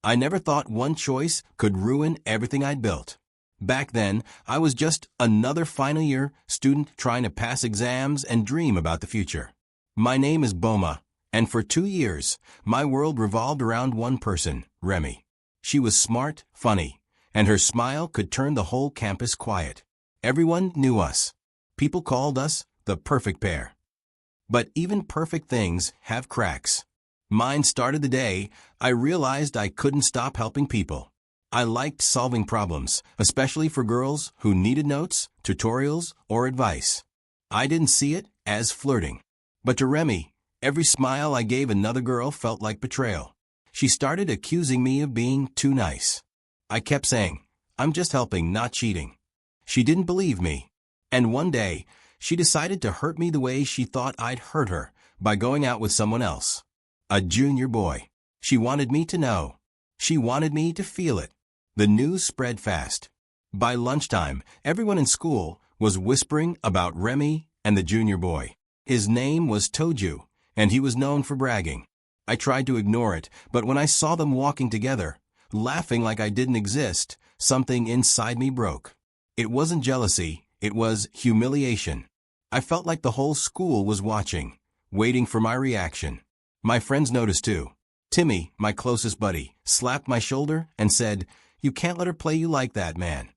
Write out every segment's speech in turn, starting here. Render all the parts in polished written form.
I never thought one choice could ruin everything I'd built. Back then, I was just another final year student trying to pass exams and dream about the future. My name is Boma, and for 2 years, my world revolved around one person, Remy. She was smart, funny, and her smile could turn the whole campus quiet. Everyone knew us. People called us the perfect pair. But even perfect things have cracks. Mine started the day I realized I couldn't stop helping people. I liked solving problems, especially for girls who needed notes, tutorials, or advice. I didn't see it as flirting. But to Remy, every smile I gave another girl felt like betrayal. She started accusing me of being too nice. I kept saying, "I'm just helping, not cheating." She didn't believe me. And one day, she decided to hurt me the way she thought I'd hurt her, by going out with someone else. A junior boy. She wanted me to know. She wanted me to feel it. The news spread fast. By lunchtime, everyone in school was whispering about Remy and the junior boy. His name was Toju, and he was known for bragging. I tried to ignore it, but when I saw them walking together, laughing like I didn't exist, something inside me broke. It wasn't jealousy, it was humiliation. I felt like the whole school was watching, waiting for my reaction. My friends noticed too. Timmy, my closest buddy, slapped my shoulder and said, "You can't let her play you like that, man."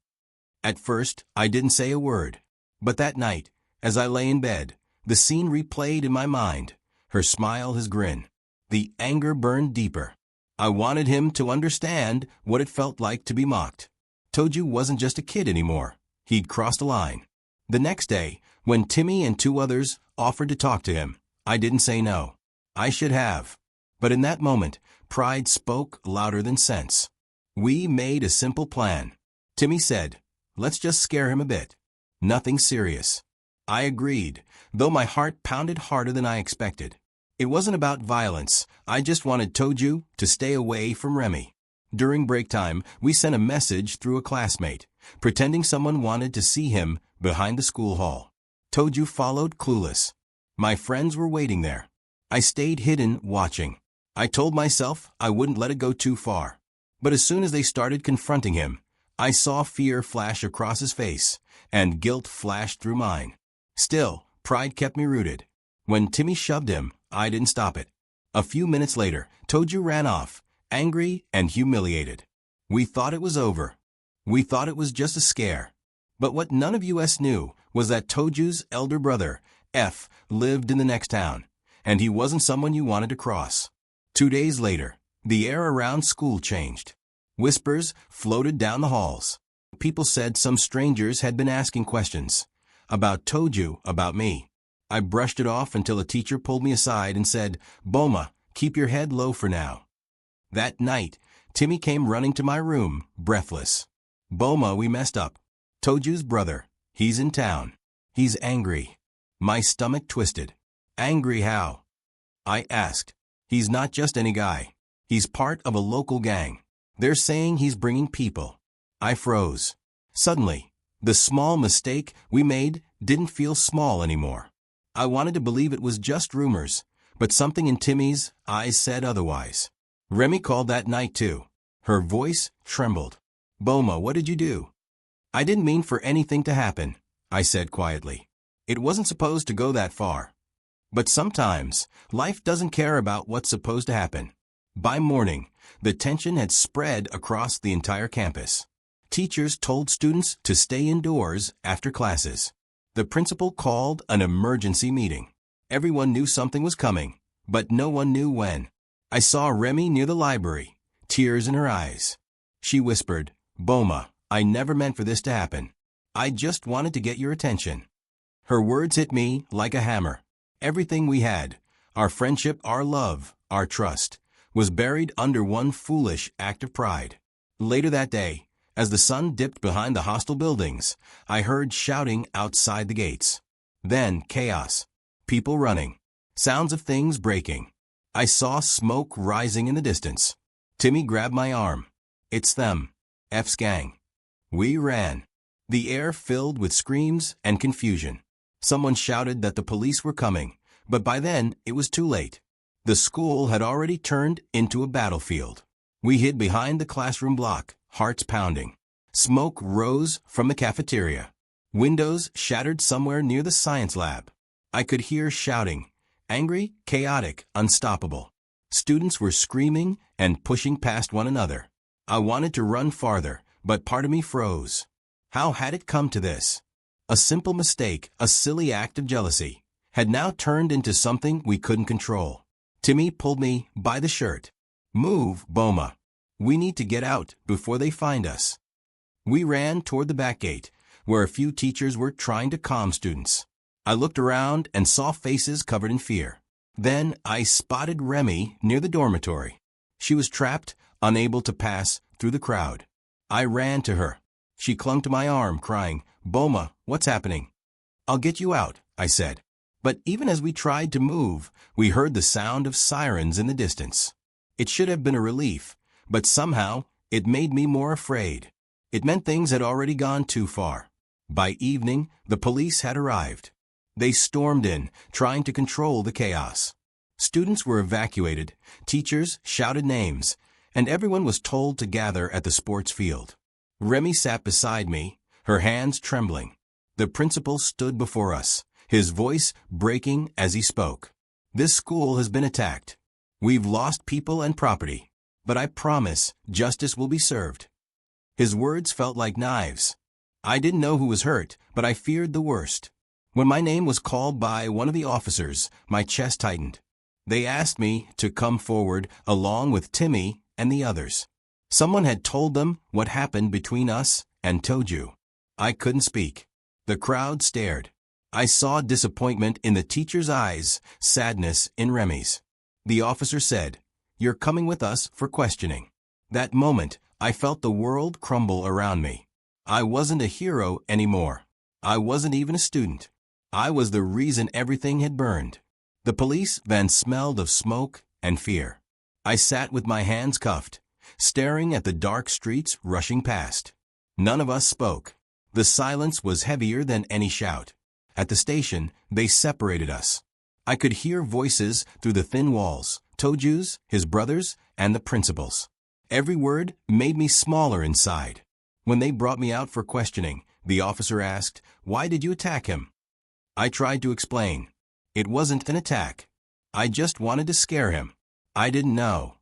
At first, I didn't say a word. But that night, as I lay in bed, the scene replayed in my mind. Her smile, his grin. The anger burned deeper. I wanted him to understand what it felt like to be mocked. Toju wasn't just a kid anymore. He'd crossed a line. The next day, when Timmy and 2 others offered to talk to him, I didn't say no. I should have. But in that moment, pride spoke louder than sense. We made a simple plan. Timmy said, "Let's just scare him a bit. Nothing serious." I agreed, though my heart pounded harder than I expected. It wasn't about violence. I just wanted Toju to stay away from Remy. During break time, we sent a message through a classmate, pretending someone wanted to see him behind the school hall. Toju followed, clueless. My friends were waiting there. I stayed hidden, watching. I told myself I wouldn't let it go too far. But as soon as they started confronting him, I saw fear flash across his face, and guilt flashed through mine. Still, pride kept me rooted. When Timmy shoved him, I didn't stop it. A few minutes later, Toju ran off, angry and humiliated. We thought it was over. We thought it was just a scare. But what none of us knew was that Toju's elder brother, F, lived in the next town, and he wasn't someone you wanted to cross. 2 days later, the air around school changed. Whispers floated down the halls. People said some strangers had been asking questions. About Toju, about me. I brushed it off until a teacher pulled me aside and said, "Boma, keep your head low for now." That night, Timmy came running to my room, breathless. "Boma, we messed up. Toju's brother. He's in town. He's angry." My stomach twisted. "Angry how?" I asked. "He's not just any guy. He's part of a local gang. They're saying he's bringing people." I froze. Suddenly, the small mistake we made didn't feel small anymore. I wanted to believe it was just rumors, but something in Timmy's eyes said otherwise. Remy called that night too. Her voice trembled. "Boma, what did you do?" "I didn't mean for anything to happen," I said quietly. "It wasn't supposed to go that far." But sometimes, life doesn't care about what's supposed to happen. By morning, the tension had spread across the entire campus. Teachers told students to stay indoors after classes. The principal called an emergency meeting. Everyone knew something was coming, but no one knew when. I saw Remy near the library, tears in her eyes. She whispered, "Boma, I never meant for this to happen. I just wanted to get your attention." Her words hit me like a hammer. Everything we had, our friendship, our love, our trust, was buried under one foolish act of pride. Later that day, as the sun dipped behind the hostel buildings, I heard shouting outside the gates. Then chaos. People running. Sounds of things breaking. I saw smoke rising in the distance. Timmy grabbed my arm. "It's them. F's gang." We ran. The air filled with screams and confusion. Someone shouted that the police were coming, but by then it was too late. The school had already turned into a battlefield. We hid behind the classroom block, hearts pounding. Smoke rose from the cafeteria. Windows shattered somewhere near the science lab. I could hear shouting, angry, chaotic, unstoppable. Students were screaming and pushing past one another. I wanted to run farther, but part of me froze. How had it come to this? A simple mistake, a silly act of jealousy, had now turned into something we couldn't control. Timmy pulled me by the shirt. "Move, Boma. We need to get out before they find us." We ran toward the back gate, where a few teachers were trying to calm students. I looked around and saw faces covered in fear. Then I spotted Remy near the dormitory. She was trapped, unable to pass through the crowd. I ran to her. She clung to my arm, crying, "Boma, what's happening?" "I'll get you out," I said. But even as we tried to move, we heard the sound of sirens in the distance. It should have been a relief, but somehow it made me more afraid. It meant things had already gone too far. By evening, the police had arrived. They stormed in, trying to control the chaos. Students were evacuated, teachers shouted names, and everyone was told to gather at the sports field. Remy sat beside me, her hands trembling. The principal stood before us, his voice breaking as he spoke. "This school has been attacked. We've lost people and property, but I promise justice will be served." His words felt like knives. I didn't know who was hurt, but I feared the worst. When my name was called by one of the officers, my chest tightened. They asked me to come forward along with Timmy and the others. Someone had told them what happened between us and Toju. I couldn't speak. The crowd stared. I saw disappointment in the teacher's eyes, sadness in Remy's. The officer said, "You're coming with us for questioning." That moment, I felt the world crumble around me. I wasn't a hero anymore. I wasn't even a student. I was the reason everything had burned. The police van smelled of smoke and fear. I sat with my hands cuffed, staring at the dark streets rushing past. None of us spoke. The silence was heavier than any shout. At the station, they separated us. I could hear voices through the thin walls, Toju's, his brothers, and the principal's. Every word made me smaller inside. When they brought me out for questioning, the officer asked, "Why did you attack him?" I tried to explain. It wasn't an attack. I just wanted to scare him. I didn't know.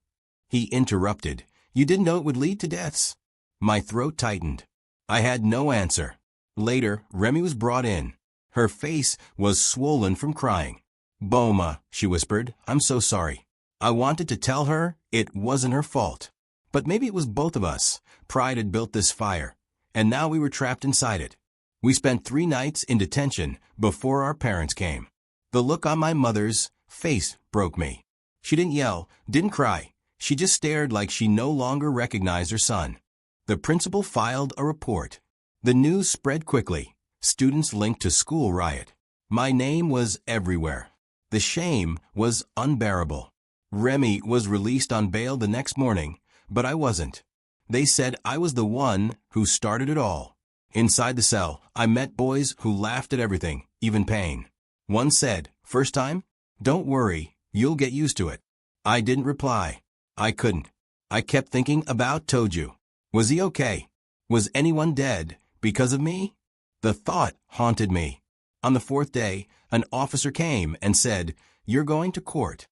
He interrupted. "You didn't know it would lead to deaths?" My throat tightened. I had no answer. Later, Remy was brought in. Her face was swollen from crying. "Boma," she whispered, "I'm so sorry. I wanted to tell her it wasn't her fault. But maybe it was both of us. Pride had built this fire, and now we were trapped inside it." We spent 3 nights in detention before our parents came. The look on my mother's face broke me. She didn't yell, didn't cry. She just stared like she no longer recognized her son. The principal filed a report. The news spread quickly. Students linked to school riot. My name was everywhere. The shame was unbearable. Remy was released on bail the next morning, but I wasn't. They said I was the one who started it all. Inside the cell, I met boys who laughed at everything, even pain. One said, "First time? Don't worry, you'll get used to it." I didn't reply. I couldn't. I kept thinking about Toju. Was he okay? Was anyone dead because of me? The thought haunted me. On the 4th day, an officer came and said, "You're going to court."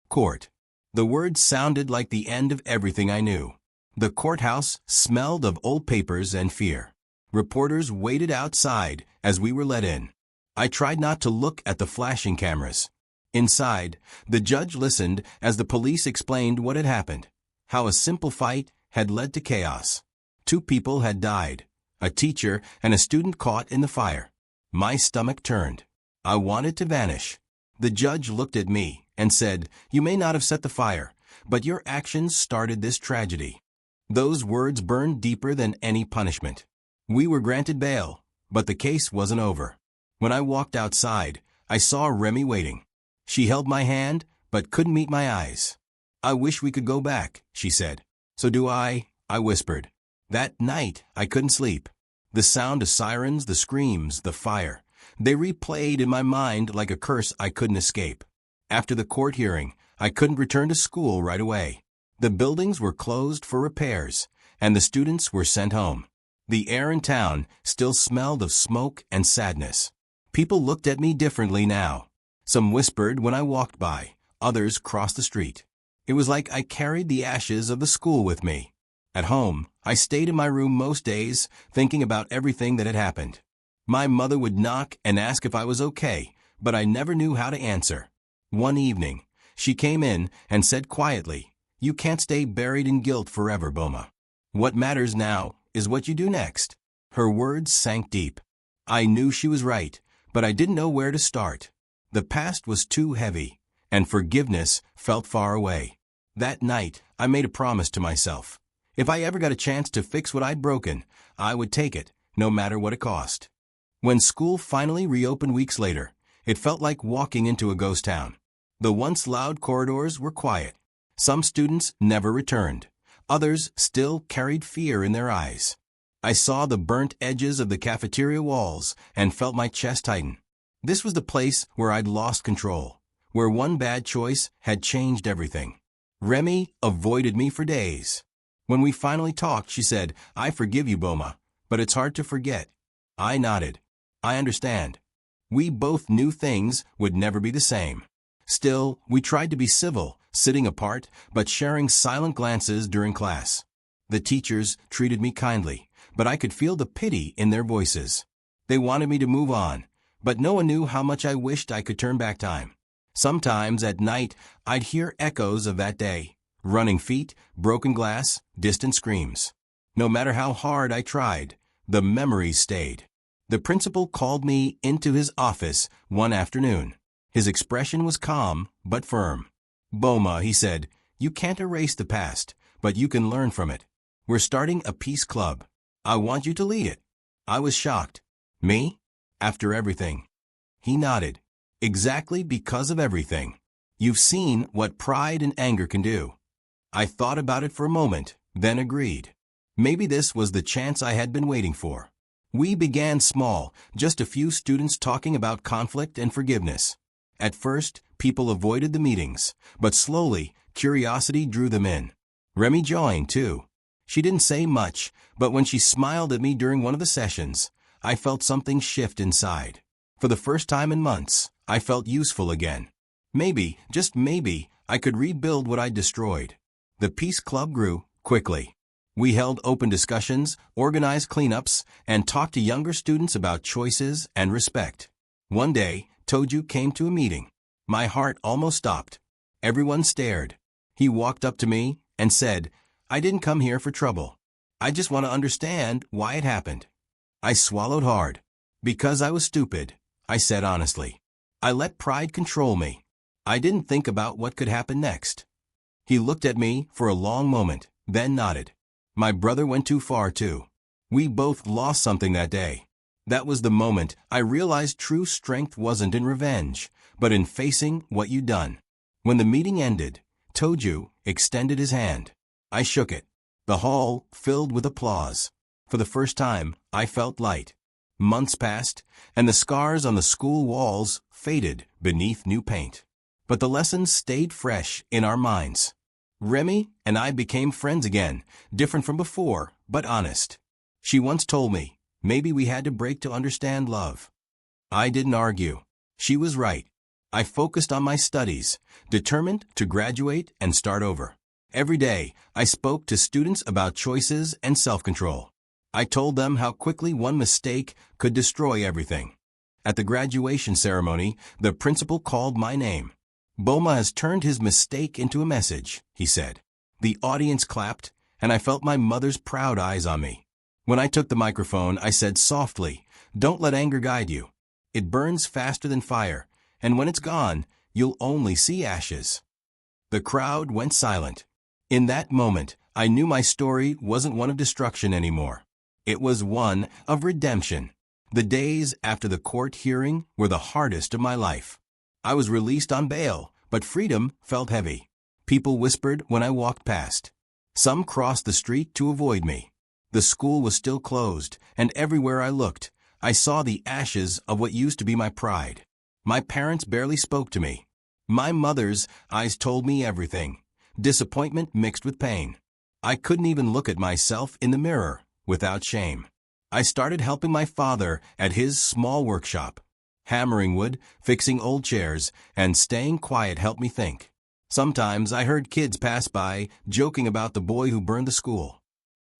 Court. The word sounded like the end of everything I knew. The courthouse smelled of old papers and fear. Reporters waited outside as we were let in. I tried not to look at the flashing cameras. Inside, the judge listened as the police explained what had happened, how a simple fight had led to chaos. 2 people had died, a teacher and a student caught in the fire. My stomach turned. I wanted to vanish. The judge looked at me and said, "You may not have set the fire, but your actions started this tragedy." Those words burned deeper than any punishment. We were granted bail, but the case wasn't over. When I walked outside, I saw Remy waiting. She held my hand, but couldn't meet my eyes. "I wish we could go back," she said. "So do I whispered. That night, I couldn't sleep. The sound of sirens, the screams, the fire, they replayed in my mind like a curse I couldn't escape. After the court hearing, I couldn't return to school right away. The buildings were closed for repairs, and the students were sent home. The air in town still smelled of smoke and sadness. People looked at me differently now. Some whispered when I walked by, others crossed the street. It was like I carried the ashes of the school with me. At home, I stayed in my room most days, thinking about everything that had happened. My mother would knock and ask if I was okay, but I never knew how to answer. One evening, she came in and said quietly, "You can't stay buried in guilt forever, Boma. What matters now is what you do next." Her words sank deep. I knew she was right, but I didn't know where to start. The past was too heavy, and forgiveness felt far away. That night, I made a promise to myself. If I ever got a chance to fix what I'd broken, I would take it, no matter what it cost. When school finally reopened weeks later, it felt like walking into a ghost town. The once loud corridors were quiet. Some students never returned. Others still carried fear in their eyes. I saw the burnt edges of the cafeteria walls and felt my chest tighten. This was the place where I'd lost control, where one bad choice had changed everything. Remy avoided me for days. When we finally talked, she said, "I forgive you, Boma, but it's hard to forget." I nodded. "I understand." We both knew things would never be the same. Still, we tried to be civil, sitting apart, but sharing silent glances during class. The teachers treated me kindly, but I could feel the pity in their voices. They wanted me to move on, but no one knew how much I wished I could turn back time. Sometimes at night, I'd hear echoes of that day. Running feet, broken glass, distant screams. No matter how hard I tried, the memories stayed. The principal called me into his office one afternoon. His expression was calm but firm. "Boma," he said, "you can't erase the past, but you can learn from it. We're starting a peace club. I want you to lead it." I was shocked. "Me? After everything?" He nodded. "Exactly because of everything. You've seen what pride and anger can do." I thought about it for a moment, then agreed. Maybe this was the chance I had been waiting for. We began small, just a few students talking about conflict and forgiveness. At first, people avoided the meetings, but slowly, curiosity drew them in. Remy joined, too. She didn't say much, but when she smiled at me during one of the sessions, I felt something shift inside. For the first time in months, I felt useful again. Maybe, just maybe, I could rebuild what I'd destroyed. The Peace Club grew quickly. We held open discussions, organized cleanups, and talked to younger students about choices and respect. One day, Toju came to a meeting. My heart almost stopped. Everyone stared. He walked up to me and said, "I didn't come here for trouble. I just want to understand why it happened." I swallowed hard. "Because I was stupid," I said honestly. "I let pride control me. I didn't think about what could happen next." He looked at me for a long moment, then nodded. My brother went too far, too. We both lost something that day. That was the moment I realized true strength wasn't in revenge, but in facing what you'd done. When the meeting ended, Toju extended his hand. I shook it. The hall filled with applause. For the first time, I felt light. Months passed, and the scars on the school walls faded beneath new paint. But the lessons stayed fresh in our minds. Remy and I became friends again, different from before, but honest. She once told me, maybe we had to break to understand love. I didn't argue. She was right. I focused on my studies, determined to graduate and start over. Every day, I spoke to students about choices and self-control. I told them how quickly one mistake could destroy everything. At the graduation ceremony, the principal called my name. "Boma has turned his mistake into a message," he said. The audience clapped, and I felt my mother's proud eyes on me. When I took the microphone, I said softly, "Don't let anger guide you. It burns faster than fire, and when it's gone, you'll only see ashes." The crowd went silent. In that moment, I knew my story wasn't one of destruction anymore. It was one of redemption. The days after the court hearing were the hardest of my life. I was released on bail, but freedom felt heavy. People whispered when I walked past. Some crossed the street to avoid me. The school was still closed, and everywhere I looked, I saw the ashes of what used to be my pride. My parents barely spoke to me. My mother's eyes told me everything. disappointment mixed with pain. I couldn't even look at myself in the mirror without shame. I started helping my father at his small workshop. Hammering wood, fixing old chairs, and staying quiet helped me think. Sometimes I heard kids pass by, joking about the boy who burned the school.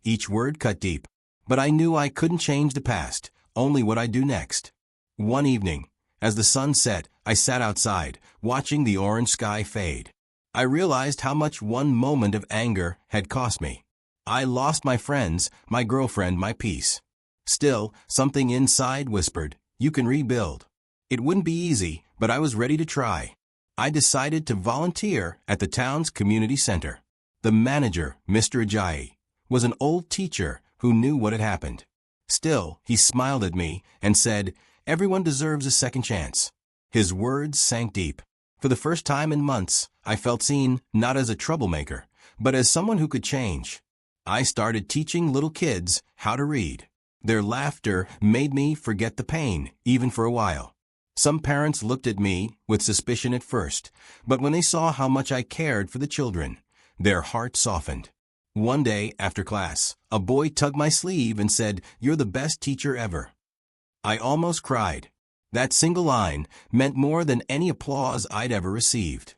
Each word cut deep, but I knew I couldn't change the past, only what I'd do next. One evening, as the sun set, I sat outside, watching the orange sky fade. I realized how much one moment of anger had cost me. I lost my friends, my girlfriend, my peace. Still, something inside whispered, "You can rebuild." It wouldn't be easy, but I was ready to try. I decided to volunteer at the town's community center. The manager, Mr. Ajayi, was an old teacher who knew what had happened. Still, he smiled at me and said, "Everyone deserves a second chance." His words sank deep. For the first time in months, I felt seen not as a troublemaker, but as someone who could change. I started teaching little kids how to read. Their laughter made me forget the pain, even for a while. Some parents looked at me with suspicion at first, but when they saw how much I cared for the children, their hearts softened. One day, after class, a boy tugged my sleeve and said, "You're the best teacher ever." I almost cried. That single line meant more than any applause I'd ever received.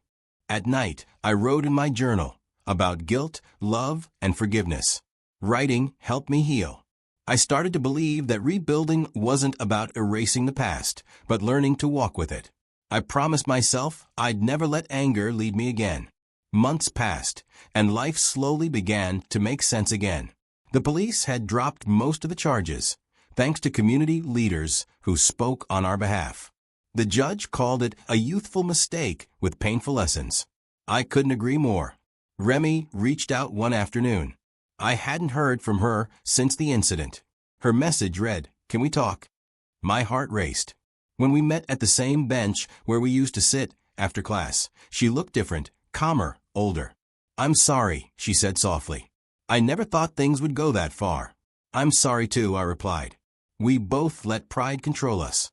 At night, I wrote in my journal about guilt, love, and forgiveness. Writing helped me heal. I started to believe that rebuilding wasn't about erasing the past, but learning to walk with it. I promised myself I'd never let anger lead me again. Months passed, and life slowly began to make sense again. The police had dropped most of the charges, thanks to community leaders who spoke on our behalf. The judge called it a youthful mistake with painful lessons. I couldn't agree more. Remy reached out one afternoon. I hadn't heard from her since the incident. Her message read, "Can we talk?" My heart raced. When we met at the same bench where we used to sit after class, she looked different, calmer, older. "I'm sorry," she said softly. "I never thought things would go that far." "I'm sorry too," I replied. We both let pride control us.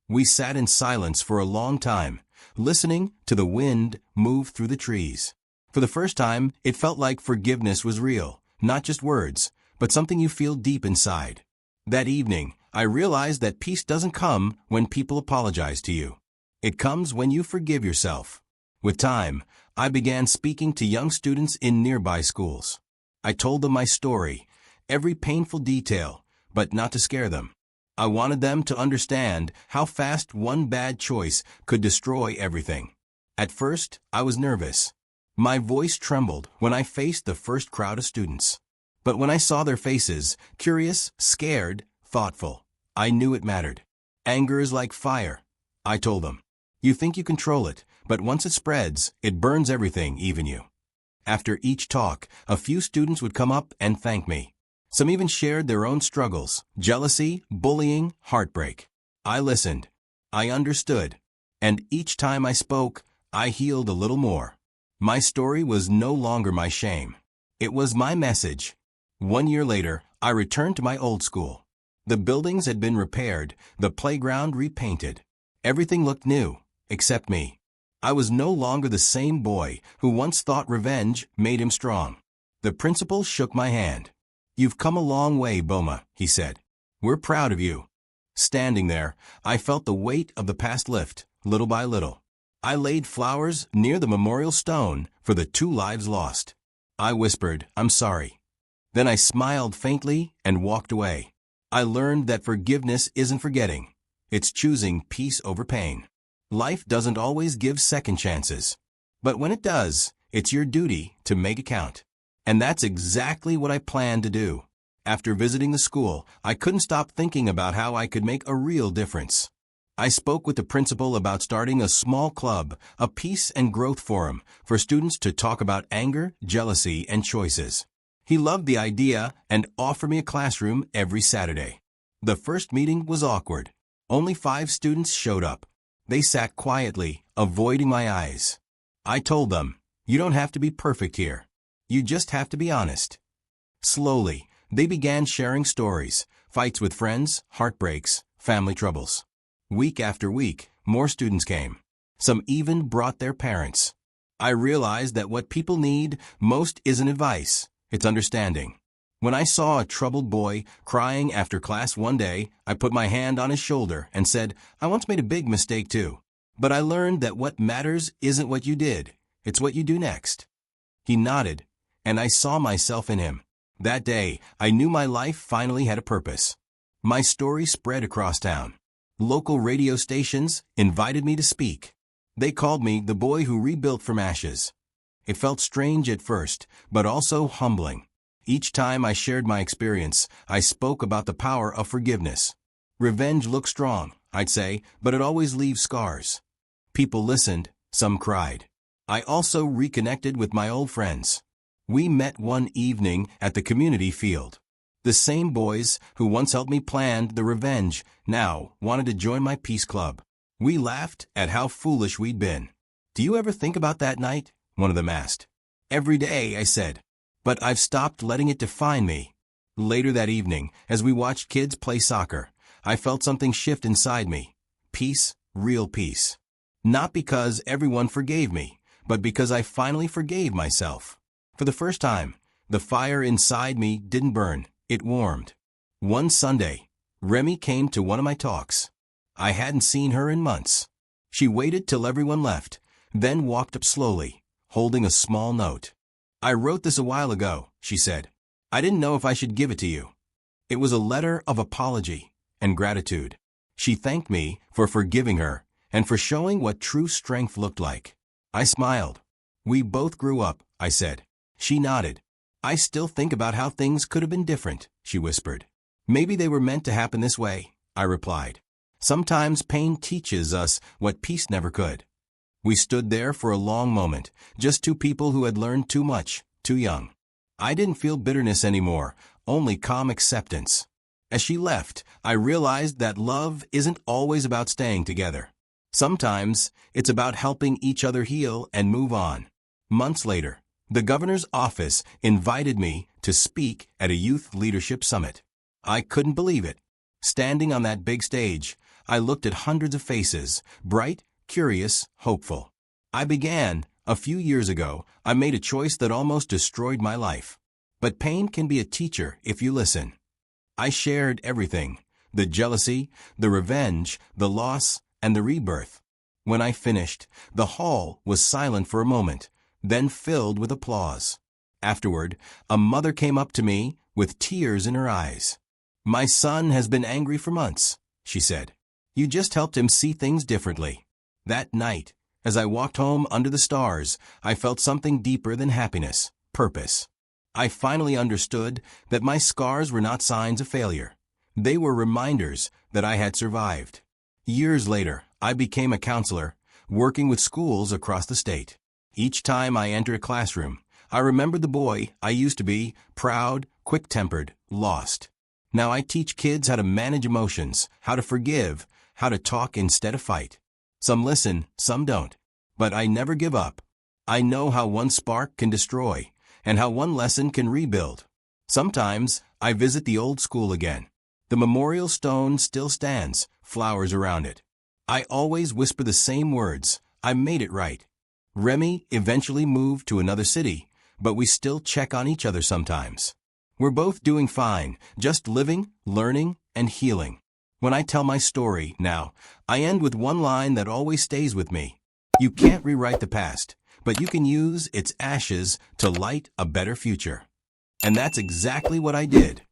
We sat in silence for a long time, listening to the wind move through the trees. For the first time, it felt like forgiveness was real. Not just words, but something you feel deep inside. That evening, I realized that peace doesn't come when people apologize to you. It comes when you forgive yourself. With time, I began speaking to young students in nearby schools. I told them my story, every painful detail, but not to scare them. I wanted them to understand how fast one bad choice could destroy everything. At first, I was nervous. My voice trembled when I faced the first crowd of students. But when I saw their faces, curious, scared, thoughtful, I knew it mattered. Anger is like fire, I told them. You think you control it, but once it spreads, it burns everything, even you. After each talk, a few students would come up and thank me. Some even shared their own struggles, jealousy, bullying, heartbreak. I listened. I understood. And each time I spoke, I healed a little more. My story was no longer my shame. It was my message. 1 year later, I returned to my old school. The buildings had been repaired, the playground repainted. Everything looked new, except me. I was no longer the same boy who once thought revenge made him strong. The principal shook my hand. "You've come a long way, Boma," he said. "We're proud of you." Standing there, I felt the weight of the past lift, little by little. I laid flowers near the memorial stone for the 2 lives lost. I whispered, "I'm sorry." Then I smiled faintly and walked away. I learned that forgiveness isn't forgetting. It's choosing peace over pain. Life doesn't always give second chances. But when it does, it's your duty to make it count. And that's exactly what I planned to do. After visiting the school, I couldn't stop thinking about how I could make a real difference. I spoke with the principal about starting a small club, a peace and growth forum, for students to talk about anger, jealousy, and choices. He loved the idea and offered me a classroom every Saturday. The first meeting was awkward. Only 5 students showed up. They sat quietly, avoiding my eyes. I told them, "You don't have to be perfect here. You just have to be honest." Slowly, they began sharing stories, fights with friends, heartbreaks, family troubles. Week after week, more students came. Some even brought their parents. I realized that what people need most isn't advice, it's understanding. When I saw a troubled boy crying after class one day, I put my hand on his shoulder and said, I once made a big mistake too. But I learned that what matters isn't what you did, it's what you do next. He nodded, and I saw myself in him. That day, I knew my life finally had a purpose. My story spread across town. Local radio stations invited me to speak. They called me the boy who rebuilt from ashes. It felt strange at first, but also humbling. Each time I shared my experience, I spoke about the power of forgiveness. Revenge looks strong, I'd say, but it always leaves scars. People listened, some cried. I also reconnected with my old friends. We met one evening at the community field. The same boys who once helped me plan the revenge now wanted to join my peace club. We laughed at how foolish we'd been. Do you ever think about that night? One of them asked. Every day, I said. But I've stopped letting it define me. Later that evening, as we watched kids play soccer, I felt something shift inside me. Peace, real peace. Not because everyone forgave me, but because I finally forgave myself. For the first time, the fire inside me didn't burn, it warmed. One Sunday, Remy came to one of my talks. I hadn't seen her in months. She waited till everyone left, then walked up slowly, holding a small note. I wrote this a while ago, she said. I didn't know if I should give it to you. It was a letter of apology and gratitude. She thanked me for forgiving her and for showing what true strength looked like. I smiled. We both grew up, I said. She nodded. I still think about how things could have been different, she whispered. Maybe they were meant to happen this way, I replied. Sometimes pain teaches us what peace never could. We stood there for a long moment, just two people who had learned too much, too young. I didn't feel bitterness anymore, only calm acceptance. As she left, I realized that love isn't always about staying together. Sometimes, it's about helping each other heal and move on. Months later, the governor's office invited me to speak at a youth leadership summit. I couldn't believe it. Standing on that big stage, I looked at hundreds of faces, bright, curious, hopeful. I began, a few years ago, I made a choice that almost destroyed my life. But pain can be a teacher if you listen. I shared everything, the jealousy, the revenge, the loss, and the rebirth. When I finished, the hall was silent for a moment, then filled with applause. Afterward, a mother came up to me with tears in her eyes. My son has been angry for months, she said. You just helped him see things differently. That night, as I walked home under the stars, I felt something deeper than happiness, purpose. I finally understood that my scars were not signs of failure. They were reminders that I had survived. Years later, I became a counselor, working with schools across the state. Each time I entered a classroom, I remembered the boy I used to be, proud, quick-tempered, lost. Now I teach kids how to manage emotions, how to forgive, how to talk instead of fight. Some listen, some don't. But I never give up. I know how one spark can destroy, and how one lesson can rebuild. Sometimes, I visit the old school again. The memorial stone still stands, flowers around it. I always whisper the same words, I made it right. Remy eventually moved to another city, but we still check on each other sometimes. We're both doing fine, just living, learning, and healing. When I tell my story now, I end with one line that always stays with me. You can't rewrite the past, but you can use its ashes to light a better future. And that's exactly what I did.